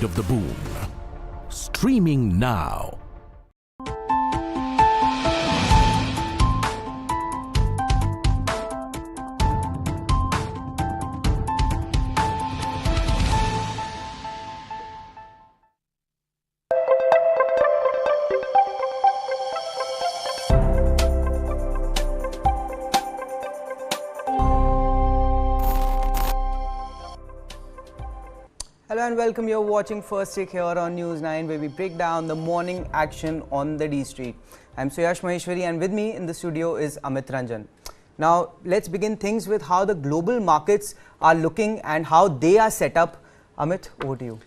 of the boom. Streaming now. Hello and welcome. You're watching First Take here on News 9, where we break down the morning action on the D Street. I'm Suyash Maheshwari, and with me in the studio is Amit Ranjan. Now, let's begin things with how the global markets are looking and how they are set up. Amit, over to you.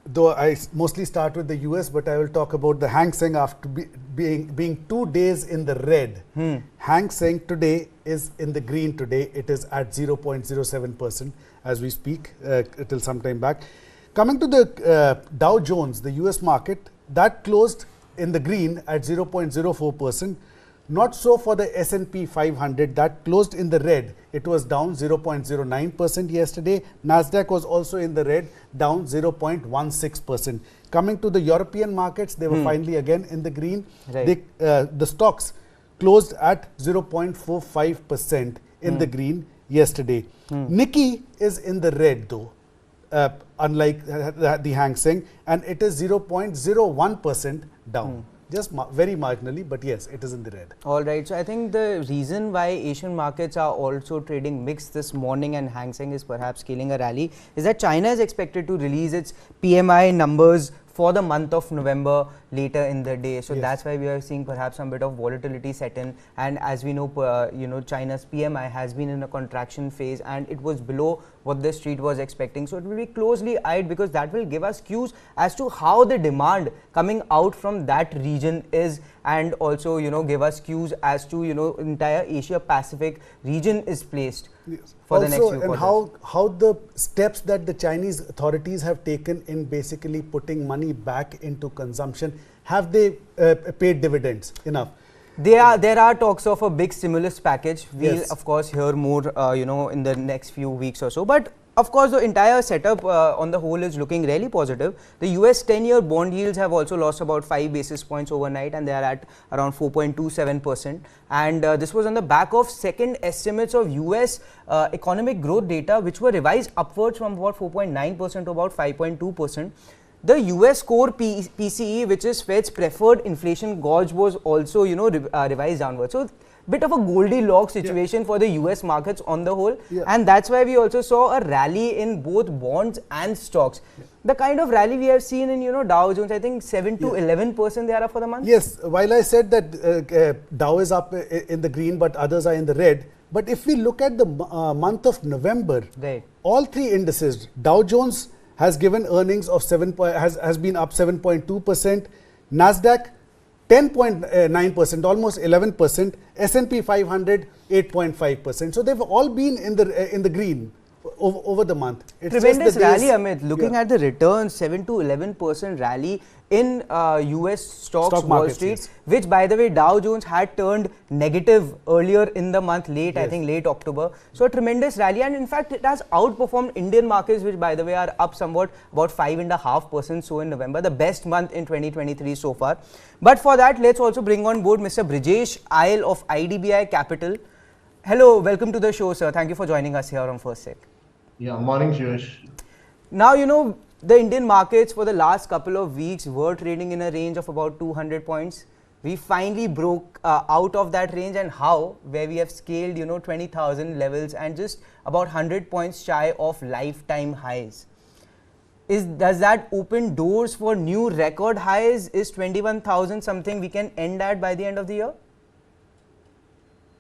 Though I mostly start with the US, but I will talk about the Hang Seng after being 2 days in the red. Hang Seng today is in the green today. It is at 0.07% as we speak till some time back. Coming to the Dow Jones, the US market, that closed in the green at 0.04%. Not so for the S&P 500, that closed in the red. It was down 0.09% yesterday. Nasdaq was also in the red, down 0.16%. Coming to the European markets, they were finally again in the green. Right. The stocks closed at 0.45% in the green yesterday. Nikkei is in the red though, unlike the Hang Seng, and it is 0.01% down. Just very marginally, but yes, it is in the red. All right. So I think the reason why Asian markets are also trading mixed this morning and Hang Seng is perhaps scaling a rally is that China is expected to release its PMI numbers for the month of November later in the day. So that's why we are seeing perhaps some bit of volatility set in. And as we know, China's PMI has been in a contraction phase and it was below what the street was expecting. So it will be closely eyed because that will give us cues as to how the demand coming out from that region is, and also, give us cues as to, entire Asia Pacific region is placed. For also, the next few quarters. And how the steps that the Chinese authorities have taken in basically putting money back into consumption, have they paid dividends enough? There are talks of a big stimulus package. We'll of course hear more in the next few weeks or so, but of course the entire setup on the whole is looking really positive. The US 10-year bond yields have also lost about 5 basis points overnight and they are at around 4.27%, and this was on the back of second estimates of US economic growth data, which were revised upwards from about 4.9% to about 5.2%. The US core PCE, which is Fed's preferred inflation gauge, was also revised downwards. So bit of a Goldilocks situation for the US markets on the whole, and that's why we also saw a rally in both bonds and stocks. The kind of rally we have seen in Dow Jones, I think 7 to 11% they are up for the month. Yes, while I said that Dow is up in the green but others are in the red, but if we look at the month of November, all three indices, Dow Jones has given earnings of has been up 7.2%, Nasdaq 10.9%, almost 11%, S&P 500 8.5%. So they've all been in the green over the month. It's tremendous rally, Amit. Looking at the returns, 7 to 11% rally in US Stock Wall Street, which by the way Dow Jones had turned negative earlier in the month, I think late October. So a tremendous rally, and in fact it has outperformed Indian markets, which by the way are up somewhat, about 5.5% so in November, the best month in 2023 so far. But for that, let's also bring on board Mr. Brijesh Iyer of IDBI Capital. Hello, welcome to the show, sir. Thank you for joining us here on First Take. Yeah, morning, Suyash. Now, the Indian markets for the last couple of weeks were trading in a range of about 200 points. We finally broke out of that range, and where we have scaled 20,000 levels and just about 100 points shy of lifetime highs. Does that open doors for new record highs? Is 21,000 something we can end at by the end of the year?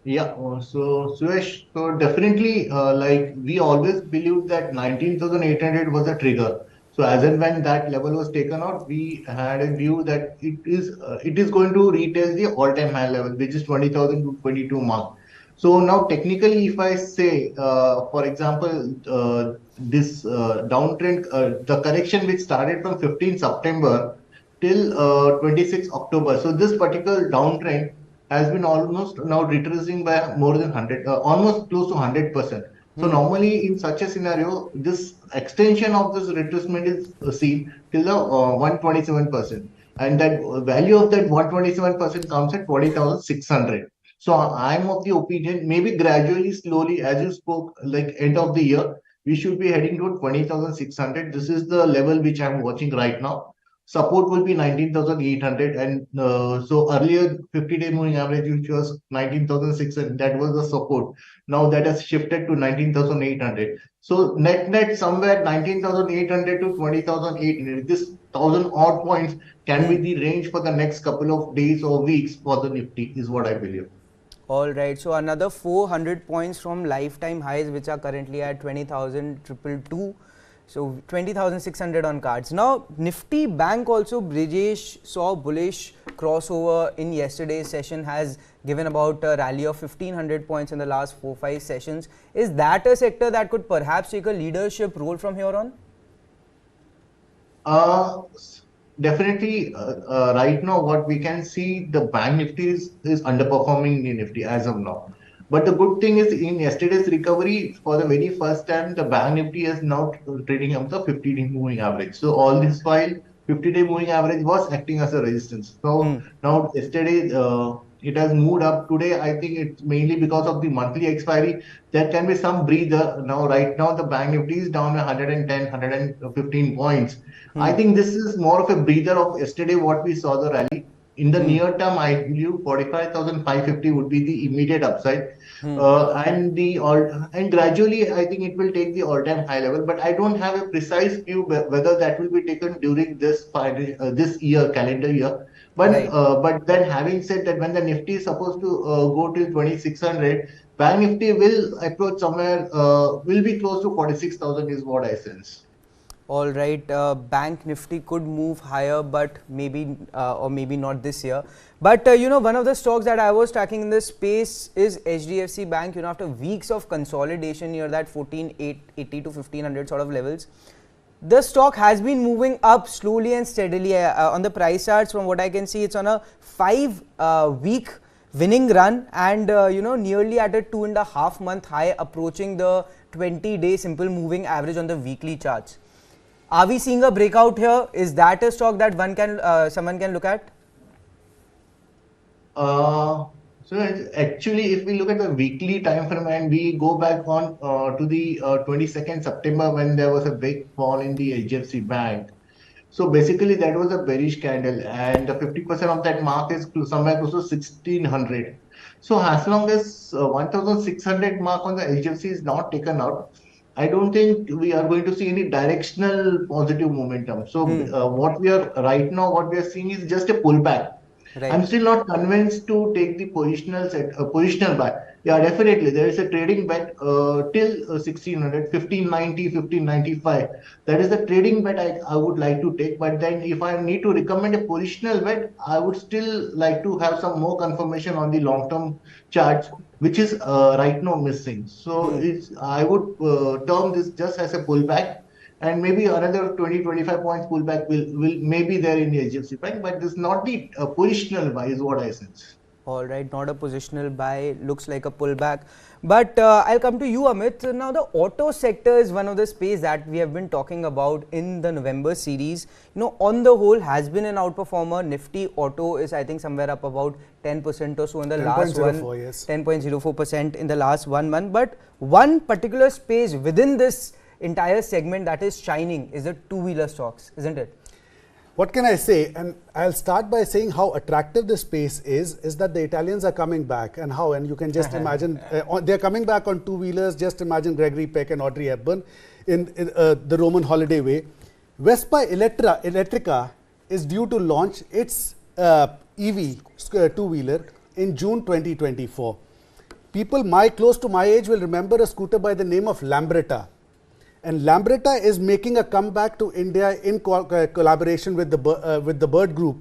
Yeah, so Suyash, so definitely like we always believed that 19,800 was a trigger. So as and when that level was taken out, we had a view that it is going to retest the all-time high level, which is 20,022 mark. So now technically, if I say, for example, this downtrend, the correction which started from 15 September till 26 October. So this particular downtrend has been almost now retracing by more than 100, almost close to 100%. So normally in such a scenario, this extension of this retracement is seen till the 127%, and that value of that 127% comes at 20,600. So I'm of the opinion, maybe gradually, slowly, as you spoke, like end of the year, we should be heading to 20,600. This is the level which I'm watching right now. Support will be 19,800, and so earlier 50-day moving average, which was 19,600, that was the support. Now that has shifted to 19,800. So net somewhere 19,800 to 20,800. This 1,000 odd points can be the range for the next couple of days or weeks for the Nifty, is what I believe. All right, so another 400 points from lifetime highs, which are currently at 20,222. So 20,600 on cards. Now, Nifty Bank also, Brijesh, saw bullish crossover in yesterday's session, has given about a rally of 1,500 points in the last 4-5 sessions. Is that a sector that could perhaps take a leadership role from here on? Definitely, right now, what we can see, the Bank Nifty is underperforming the Nifty as of now. But the good thing is, in yesterday's recovery, for the very first time, the Bank Nifty is now trading up the 50-day moving average. So all this while, 50-day moving average was acting as a resistance. So now yesterday, it has moved up. Today, I think it's mainly because of the monthly expiry. There can be some breather. Now, right now, the Bank Nifty is down 110, 115 points. I think this is more of a breather of yesterday, what we saw the rally. In the near term, I believe 45,550 would be the immediate upside, and gradually, I think it will take the all-time high level. But I don't have a precise view whether that will be taken during this year, calendar year. But then, having said that, when the Nifty is supposed to go till 2,600, Bank Nifty will approach somewhere, will be close to 46,000 is what I sense. All right, Bank Nifty could move higher, but maybe or maybe not this year. But one of the stocks that I was tracking in this space is HDFC Bank. After weeks of consolidation near that 14,880 to 1,500 sort of levels, the stock has been moving up slowly and steadily. On the price charts, from what I can see, it's on a 5-week winning run, and nearly at a 2.5-month high, approaching the 20-day simple moving average on the weekly charts. Are we seeing a breakout here? Is that a stock that someone can look at? So actually, if we look at the weekly time frame and we go back on to the 22nd September, when there was a big fall in the HDFC Bank. So basically, that was a bearish candle, and 50% of that mark is somewhere close to 1,600. So as long as 1,600 mark on the HDFC is not taken out, I don't think we are going to see any directional positive momentum. So what we are seeing is just a pullback. Right. I'm still not convinced to take the positional buy. Yeah, definitely there is a trading bet till 1,600, 1,590, 1,595. That is the trading bet I would like to take. But then if I need to recommend a positional bet, I would still like to have some more confirmation on the long-term charts, which is right now missing. So I would term this just as a pullback. And maybe another 20-25 points pullback will maybe there in the HDFC Bank, but this is not the positional buy is what I sense. All right, not a positional buy, looks like a pullback. But I'll come to you, Amit. Now, the auto sector is one of the space that we have been talking about in the November series. On the whole, has been an outperformer. Nifty auto is, I think, somewhere up about 10% or so in the last one. 10.04% in the last 1 month. But one particular space within this entire segment that is shining is the two-wheeler stocks, isn't it? What can I say? And I'll start by saying how attractive this space is that the Italians are coming back, and you can just imagine, they're coming back on two-wheelers. Just imagine Gregory Peck and Audrey Hepburn in the Roman holiday way. Vespa Elettrica is due to launch its EV two-wheeler in June 2024. People close to my age will remember a scooter by the name of Lambretta. And Lambretta is making a comeback to India in collaboration with the Bird Group.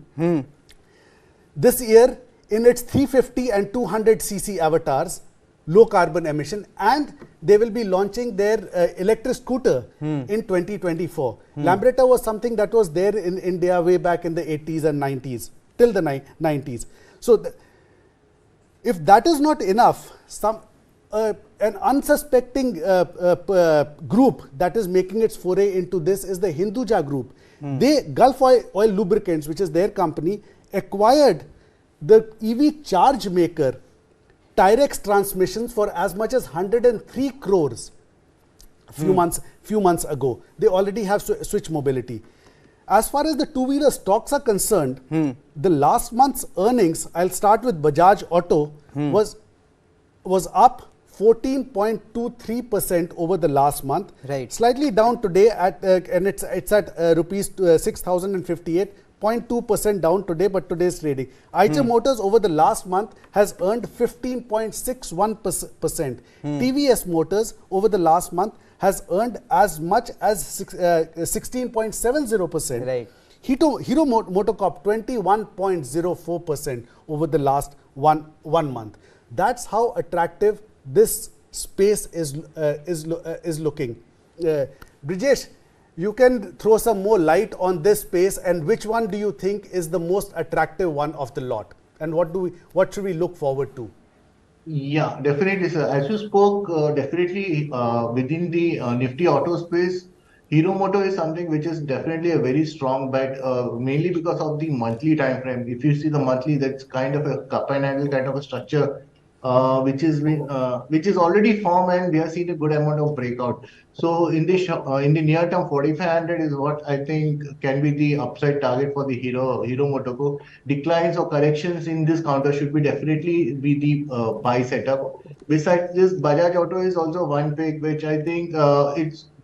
This year, in its 350 and 200cc avatars, low carbon emission, and they will be launching their electric scooter in 2024. Lambretta was something that was there in India way back in the 80s and 90s, till the 90s. So if that is not enough, an unsuspecting group that is making its foray into this is the Hinduja group. They, Gulf Oil Lubricants, which is their company, acquired the EV charge maker Tyrex Transmissions for as much as 103 crores few months ago. They already have Switch Mobility. As far as the two-wheeler stocks are concerned, the last month's earnings, I'll start with Bajaj Auto, was up 14.23% over the last month. Right. Slightly down today at and it's at rupees 6,058. 0.2% down today, but today's trading. Eicher Motors over the last month has earned 15.61%. TVS Motors over the last month has earned as much as 16.70%. Right. Hero Motocorp 21.04% over the last one month. That's how attractive this space is looking. Brijesh, you can throw some more light on this space, and which one do you think is the most attractive one of the lot, and what should we look forward to? Yeah, definitely, sir. As you spoke, definitely within the Nifty auto space, Hero Moto is something which is definitely a very strong bet, mainly because of the monthly time frame. If you see the monthly, that's kind of a cup and handle kind of a structure, which is already formed, and we have seen a good amount of breakout. So in the near term, 4,500 is what I think can be the upside target for the Hero Motoco. Declines or corrections in this counter should be definitely be the buy setup. Besides this, Bajaj Auto is also one pick which I think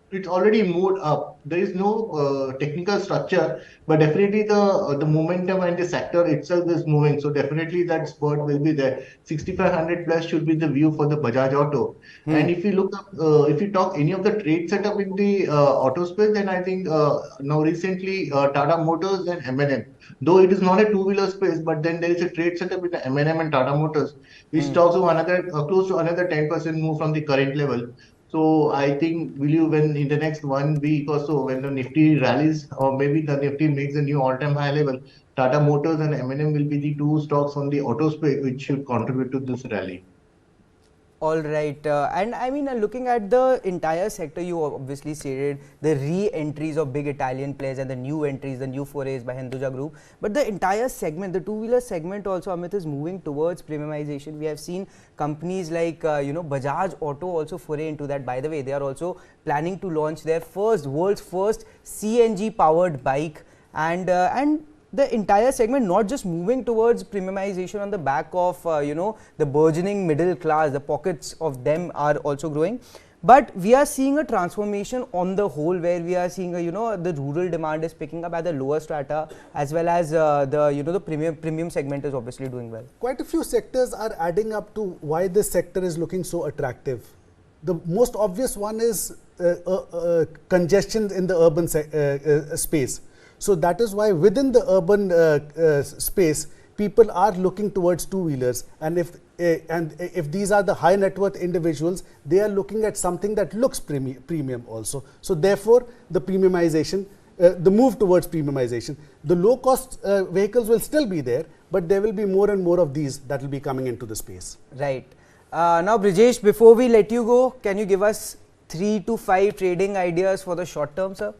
it's already moved up. There is no technical structure, but definitely the momentum and the sector itself is moving. So definitely that spurt will be there. 6,500 plus should be the view for the Bajaj Auto. And if you look up, if you talk any of the trade setup in the auto space, then I think now recently Tata Motors and M&M. Though it is not a two-wheeler space, but then there is a trade setup with the M&M and Tata Motors, which talks of another close to another 10% move from the current level. So I think, when in the next 1 week or so, when the Nifty rallies, or maybe the Nifty makes a new all-time high level, Tata Motors and M&M will be the two stocks on the auto space which should contribute to this rally. All right, and I mean, looking at the entire sector, you obviously stated the re-entries of big Italian players and the new entries, the new forays by Hinduja Group. But the entire segment, the two-wheeler segment also, Amit, is moving towards premiumization. We have seen companies like, Bajaj Auto also foray into that. By the way, they are also planning to launch their world's first CNG-powered bike, and the entire segment not just moving towards premiumization on the back of the burgeoning middle class, the pockets of them are also growing, but we are seeing a transformation on the whole, where we are seeing the rural demand is picking up at the lower strata, as well as the premium segment is obviously doing well. Quite a few sectors are adding up to why this sector is looking so attractive. The most obvious one is congestion in the urban space. So that is why within the urban space, people are looking towards two-wheelers, and if these are the high net worth individuals, they are looking at something that looks premium also. So therefore, the premiumization, the move towards premiumization, the low-cost vehicles will still be there, but there will be more and more of these that will be coming into the space. Right. Now, Brijesh, before we let you go, can you give us 3 to 5 trading ideas for the short term, sir?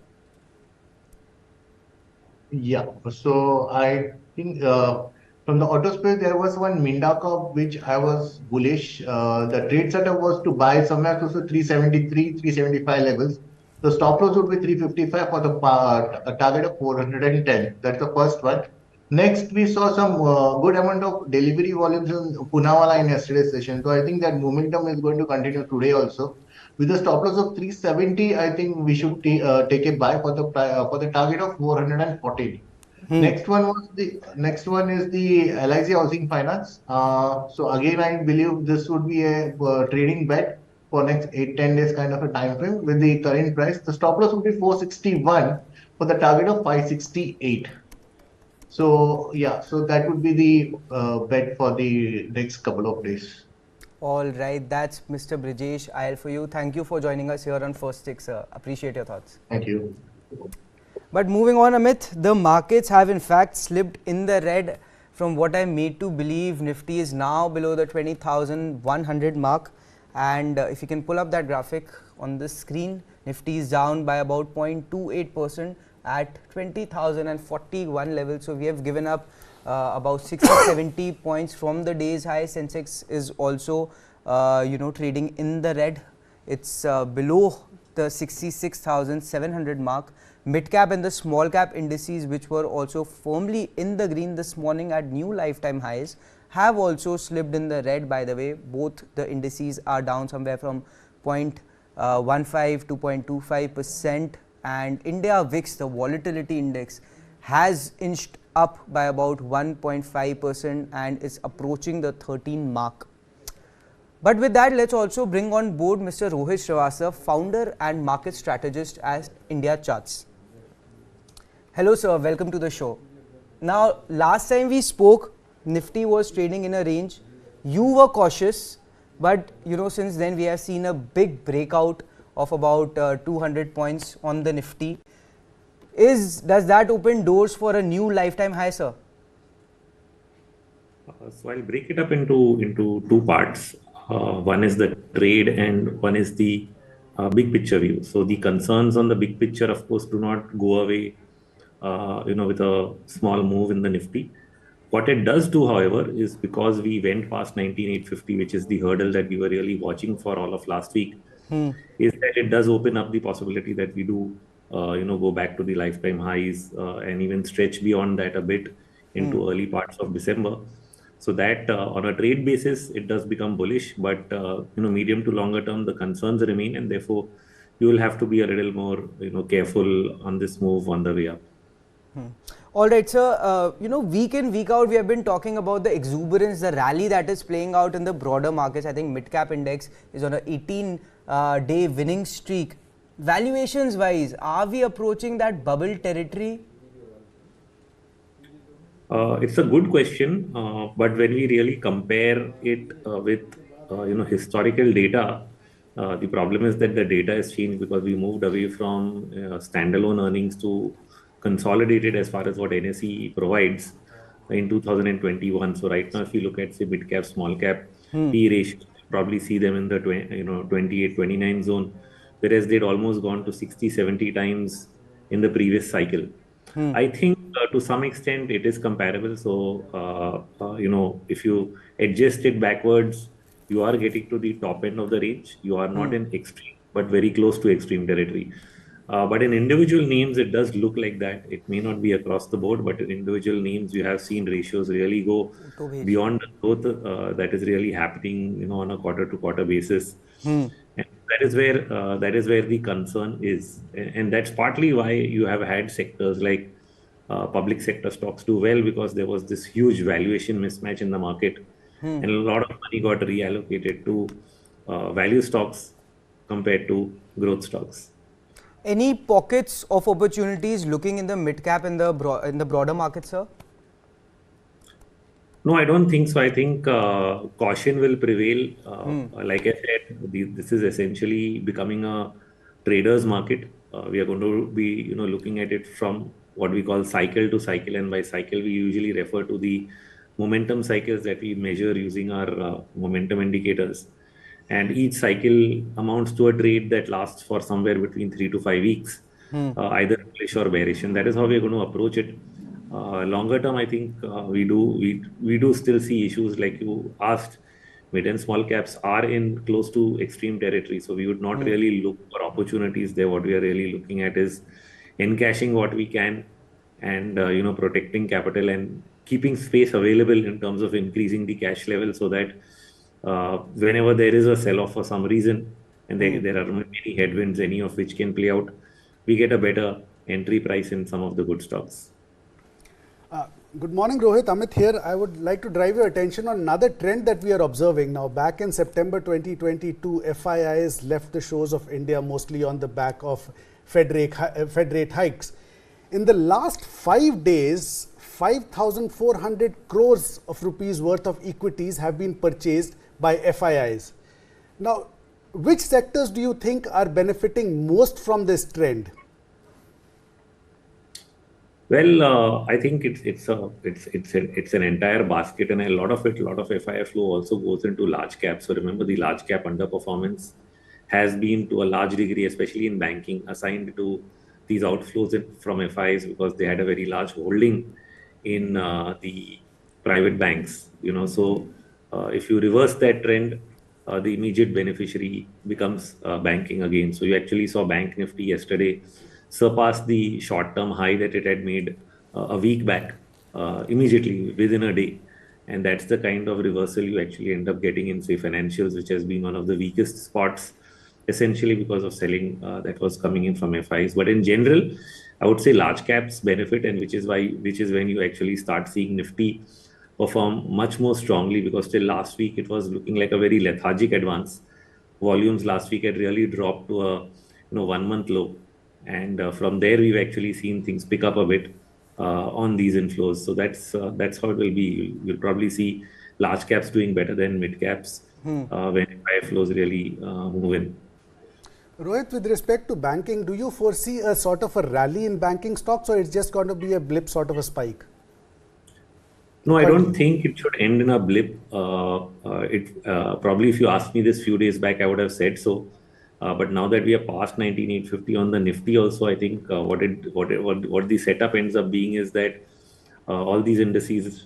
Yeah, so I think from the auto space, there was one Minda Corp which I was bullish. The trade setup was to buy somewhere close to 373, 375 levels. The stop loss would be 355 for the a target of 410. That's the first one. Next, we saw some good amount of delivery volumes in Poonawalla in yesterday's session. So I think that momentum is going to continue today also. With a stop loss of 370, I think we should take a buy for the target of 414. Next one is the LIC Housing Finance. So again, I believe this would be a trading bet for next 8-10 days kind of a time frame with the current price. The stop loss would be 461 for the target of 568. So yeah, so that would be the bet for the next couple of days. All right, that's Mr. Brijesh Iyer for you. Thank you for joining us here on First Stick, sir. Appreciate your thoughts. Thank you. But moving on, Amit, the markets have in fact slipped in the red from what I'm made to believe. Nifty is now below the 20,100 mark. And if you can pull up that graphic on the screen, Nifty is down by about 0.28% at 20,041 level. So we have given up about 60-70 points from the day's high. Sensex is also trading in the red. It's below the 66,700 mark. Midcap and the small cap indices, which were also firmly in the green this morning at new lifetime highs, have also slipped in the red. By the way, both the indices are down somewhere from 0.15 to 0.25%, and India VIX, the volatility index, has inched up by about 1.5% and is approaching the 13 mark. But with that, let's also bring on board Mr. Rohit Srivastava, founder and market strategist at India Charts. Hello sir, welcome to the show. Now, last time we spoke, Nifty was trading in a range. You were cautious, but since then we have seen a big breakout of about 200 points on the Nifty. Does that open doors for a new lifetime high, sir? So I'll break it up into two parts. One is the trade and one is the big picture view. So the concerns on the big picture, of course, do not go away with a small move in the Nifty. What it does do, however, is because we went past 19,850, which is the hurdle that we were really watching for all of last week, is that it does open up the possibility that we do, go back to the lifetime highs and even stretch beyond that a bit into early parts of December. So that on a trade basis, it does become bullish, but medium to longer term, the concerns remain, and therefore you will have to be a little more careful on this move on the way up. All right, sir. Week in, week out, we have been talking about the exuberance, the rally that is playing out in the broader markets. I think Midcap Index is on an 18-day winning streak. Valuations wise, are we approaching that bubble territory? It's a good question, but when we really compare it with historical data, the problem is that the data has changed because we moved away from standalone earnings to consolidated as far as what NSE provides in 2021. So right now, if you look at say mid cap, small cap, P ratio, probably see them in the 28, 29 zone, whereas they'd almost gone to 60, 70 times in the previous cycle. I think to some extent it is comparable. So, if you adjust it backwards, you are getting to the top end of the range. You are not in extreme, but very close to extreme territory. But in individual names, it does look like that. It may not be across the board, but in individual names, you have seen ratios really go beyond the growth that is really happening, on a quarter-to-quarter basis. And that is where the concern is, and that's partly why you have had sectors like public sector stocks do well, because there was this huge valuation mismatch in the market, and a lot of money got reallocated to value stocks compared to growth stocks. Any pockets of opportunities looking in the mid cap in the broader market, sir? No, I don't think so. I think caution will prevail. Like I said, this is essentially becoming a trader's market. We are going to be, looking at it from what we call cycle to cycle, and by cycle we usually refer to the momentum cycles that we measure using our momentum indicators. And each cycle amounts to a trade that lasts for somewhere between 3 to 5 weeks, either bullish or bearish. And that is how we are going to approach it. Longer term, I think we do still see issues like you asked. Mid and small caps are in close to extreme territory, so we would not really look for opportunities there. What we are really looking at is encashing what we can, and protecting capital and keeping space available in terms of increasing the cash level, so that whenever there is a sell-off for some reason, and there are many headwinds, any of which can play out, we get a better entry price in some of the good stocks. Good morning, Rohit. Amit here. I would like to drive your attention on another trend that we are observing now. Back in September 2022, FIIs left the shores of India mostly on the back of Fed rate hikes. In the last 5 days, 5,400 crores of rupees worth of equities have been purchased by FIIs. Now, which sectors do you think are benefiting most from this trend? Well, I think it's an entire basket, and a lot of it, a lot of FIF flow also goes into large cap. So remember, the large cap underperformance has been to a large degree, especially in banking, assigned to these outflows from FIs because they had a very large holding in the private banks. So if you reverse that trend, the immediate beneficiary becomes banking again. So you actually saw Bank Nifty yesterday surpass the short-term high that it had made a week back, immediately within a day. And that's the kind of reversal you actually end up getting in, say, financials, which has been one of the weakest spots, essentially because of selling that was coming in from FIs. But in general, I would say large caps benefit, and which is when you actually start seeing Nifty perform much more strongly, because till last week it was looking like a very lethargic advance. Volumes last week had really dropped to a 1 month low, and from there we've actually seen things pick up a bit on these inflows. So that's how it will be. You'll probably see large caps doing better than mid caps when FI flows really move in. Rohit, with respect to banking, do you foresee a sort of a rally in banking stocks, or it's just going to be a blip, sort of a spike? No, I don't think it should end in a blip. It probably, if you asked me this few days back, I would have said so. But now that we are past 19,850 on the Nifty, also, I think what the setup ends up being is that all these indices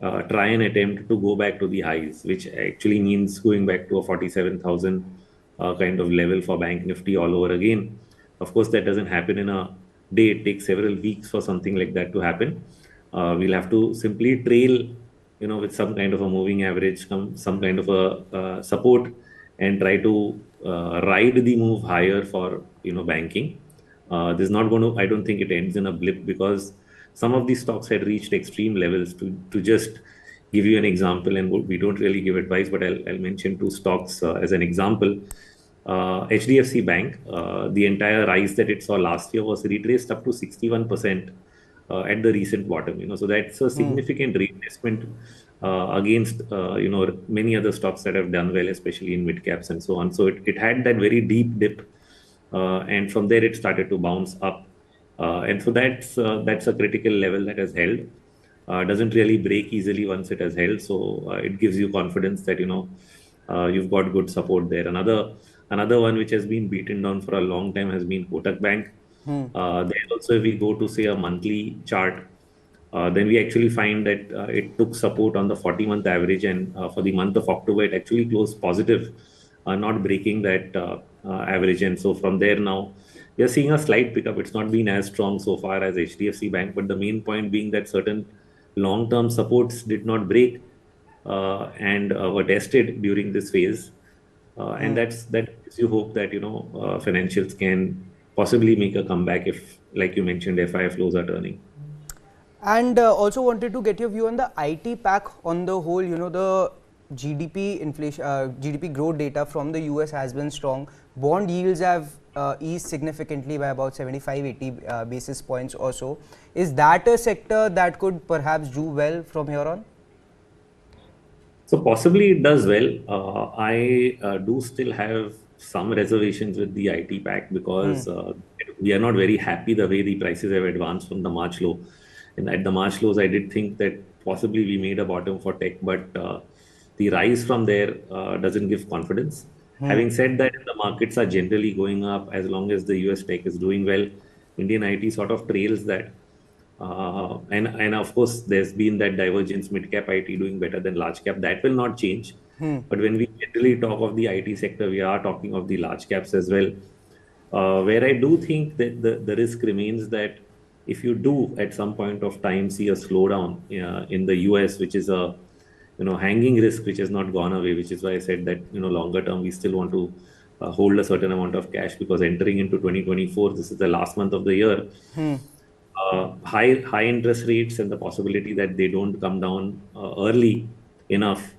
try and attempt to go back to the highs, which actually means going back to a 47,000 kind of level for Bank Nifty all over again. Of course, that doesn't happen in a day. It takes several weeks for something like that to happen. We'll have to simply trail, with some kind of a moving average, some kind of a support, and try to ride the move higher for banking. This is not going to. I don't think it ends in a blip, because some of these stocks had reached extreme levels. To just give you an example, and we don't really give advice, but I'll mention two stocks as an example. HDFC Bank, the entire rise that it saw last year was retraced up to 61% at the recent bottom. So that's a significant reinvestment against many other stocks that have done well, especially in mid caps and so on. So it had that very deep dip, and from there it started to bounce up, and so that's a critical level that has held. Doesn't really break easily once it has held, so it gives you confidence that you've got good support there. Another one which has been beaten down for a long time has been Kotak Bank. There also, if we go to say a monthly chart, then we actually find that it took support on the 40-month average, and for the month of October, it actually closed positive, not breaking that average. And so from there now, we are seeing a slight pickup. It's not been as strong so far as HDFC Bank, but the main point being that certain long-term supports did not break and were tested during this phase. And that gives you hope that financials can possibly make a comeback if, like you mentioned, FI flows are turning. And also wanted to get your view on the IT pack on the whole. The GDP inflation, GDP growth data from the US has been strong. Bond yields have eased significantly by about 75-80 basis points or so. Is that a sector that could perhaps do well from here on? So possibly it does well. I do still have some reservations with the IT pack, because we are not very happy the way the prices have advanced from the March low. And at the March lows, I did think that possibly we made a bottom for tech, but the rise from there doesn't give confidence. Having said that, the markets are generally going up as long as the US tech is doing well. Indian IT sort of trails that. And of course, there's been that divergence, mid-cap IT doing better than large cap. That will not change. But when we generally talk of the IT sector, we are talking of the large caps as well. Where I do think that the risk remains that if you do at some point of time see a slowdown in the US, which is a hanging risk which has not gone away, which is why I said that longer term we still want to hold a certain amount of cash, because entering into 2024, this is the last month of the year. High interest rates and the possibility that they don't come down early enough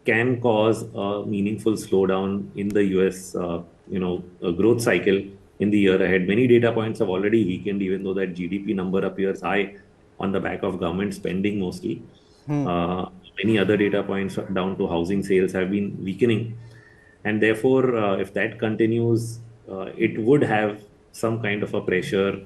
can cause a meaningful slowdown in the US growth cycle in the year ahead. Many data points have already weakened, even though that GDP number appears high on the back of government spending mostly. Many other data points down to housing sales have been weakening. And therefore, if that continues, it would have some kind of a pressure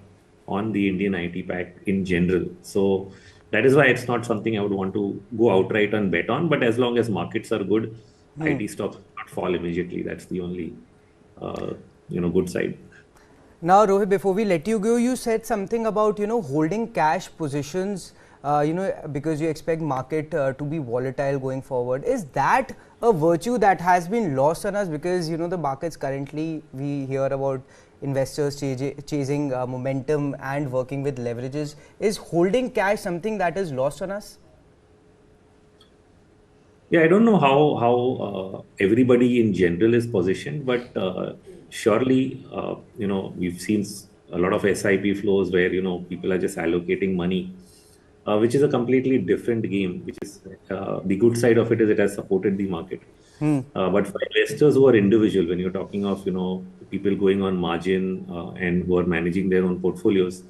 on the Indian IT pack in general. So that is why it's not something I would want to go outright and bet on. But as long as markets are good, IT stocks will not fall immediately. That's the only good side. Now, Rohit, before we let you go, you said something about, holding cash positions, because you expect market to be volatile going forward. Is that a virtue that has been lost on us? Because, the markets currently, we hear about investors chasing momentum and working with leverages. Is holding cash something that is lost on us? Yeah, I don't know how everybody in general is positioned, but surely, we've seen a lot of SIP flows where, people are just allocating money, which is a completely different game, which is the good side of it is it has supported the market. But for investors who are individual, when you're talking of, people going on margin and who are managing their own portfolios,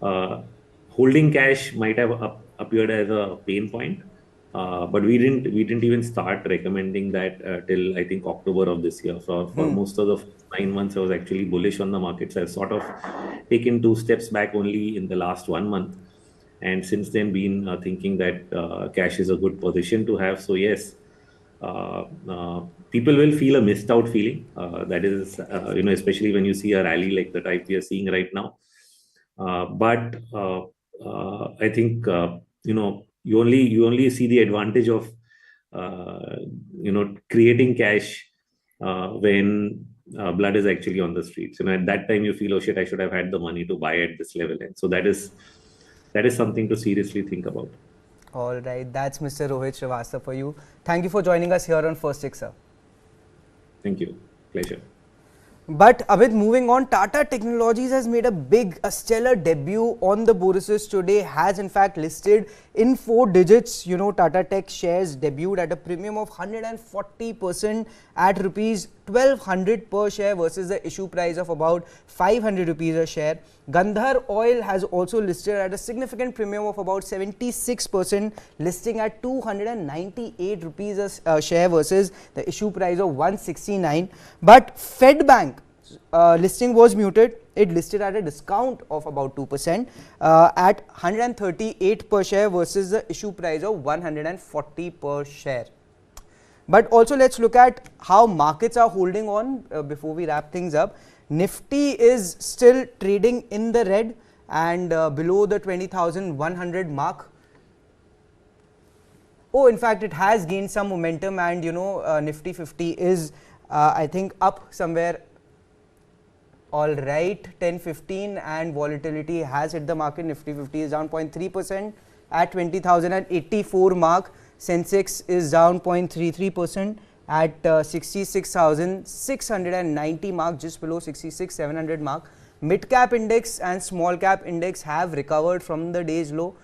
holding cash might have appeared as a pain point. But we didn't even start recommending that till I think October of this year. For most of the 9 months, I was actually bullish on the markets. I've sort of taken 2 steps back only in the last 1 month, and since then been thinking that cash is a good position to have. So yes, people will feel a missed out feeling. That is, especially when you see a rally like the type we are seeing right now. But I think you only see the advantage of creating cash when blood is actually on the streets. At that time you feel, oh shit, I should have had the money to buy at this level. And so that is something to seriously think about. All right, that's Mr. Rohit Srivastava for you. Thank you for joining us here on First Take, sir. Thank you. Pleasure. But Amit, moving on, Tata Technologies has made a stellar debut on the bourses today, has in fact listed in 4 digits. Tata Tech shares debuted at a premium of 140% at rupees 1200 per share versus the issue price of about 500 rupees a share. Gandhar Oil has also listed at a significant premium of about 76%, listing at 298 rupees a share versus the issue price of 169. But Fedbank listing was muted. It listed at a discount of about 2% at 138 per share versus the issue price of 140 per share. But also let's look at how markets are holding on before we wrap things up. Nifty is still trading in the red and below the 20,100 mark. Oh, in fact, it has gained some momentum, and Nifty 50 is I think up somewhere. All right, 10:15, and volatility has hit the market. Nifty 50 is down 0.3% at 20,084 mark. Sensex is down 0.33% at 66,690 mark, just below 66,700 mark. Mid-cap index and small cap index have recovered from the day's low.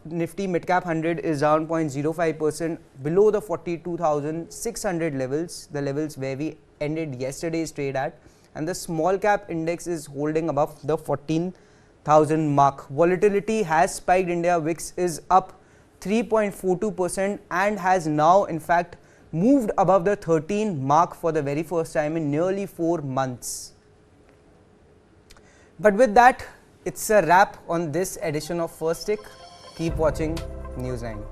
Nifty Midcap 100 is down 0.05% below the 42,600 levels, the levels where we ended yesterday's trade at. And the small cap index is holding above the 14,000 mark. Volatility has spiked. India VIX is up 3.42% and has now in fact moved above the 13 mark for the very first time in nearly 4 months. But with that, it's a wrap on this edition of First Take. Keep watching News 9.